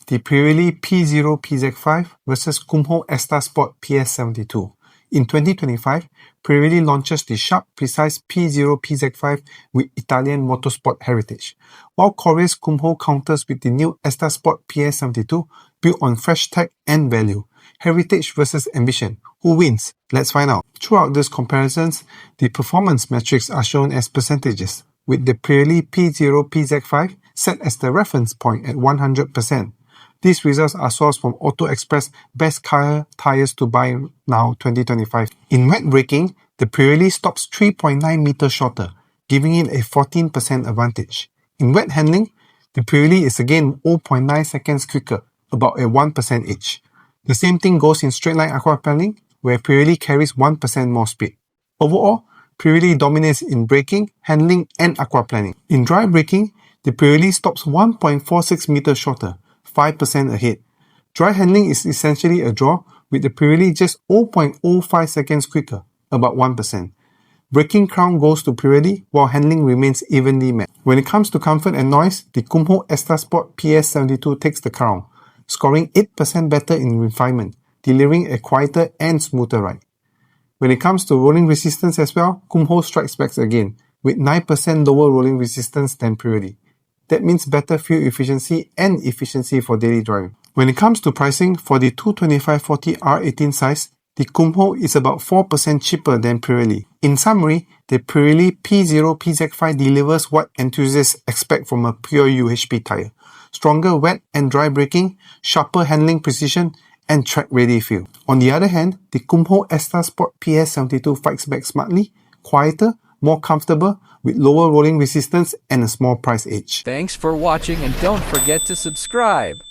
the Pirelli P Zero PZ5 versus Kumho Ecsta Sport PS72. In 2025, Pirelli launches the sharp, precise P Zero PZ5 with Italian motorsport heritage, while Korea's Kumho counters with the new Ecsta Sport PS72 built on fresh tech and value. Heritage versus ambition. Who wins? Let's find out. Throughout these comparisons, the performance metrics are shown as percentages, with the Pirelli P Zero PZ5 set as the reference point at 100%. These results are sourced from Auto Express Best Car Tires to Buy Now 2025. In wet braking, the Pirelli stops 3.9 meters shorter, giving it a 14% advantage. In wet handling, the Pirelli is again 0.9 seconds quicker, about a 1% each. The same thing goes in straight line aquaplaning, where Pirelli carries 1% more speed. Overall, Pirelli dominates in braking, handling, and aquaplaning. In dry braking, the Pirelli stops 1.46 meters shorter, 5% ahead. Dry handling is essentially a draw, with the Pirelli just 0.05 seconds quicker, about 1%. Braking crown goes to Pirelli, while handling remains evenly matched. When it comes to comfort and noise, the Kumho Ecsta Sport PS72 takes the crown, scoring 8% better in refinement, delivering a quieter and smoother ride. When it comes to rolling resistance as well, Kumho strikes back again, with 9% lower rolling resistance than Pirelli. That means better fuel efficiency and efficiency for daily driving. When it comes to pricing, for the 225/40 R18 size, the Kumho is about 4% cheaper than Pirelli. In summary, the Pirelli P Zero PZ5 delivers what enthusiasts expect from a pure UHP tire: stronger wet and dry braking, sharper handling precision, and track-ready feel. On the other hand, the Kumho Ecsta Sport PS72 fights back smartly, quieter, more comfortable, with lower rolling resistance and a small price edge. Thanks for watching, and don't forget to subscribe.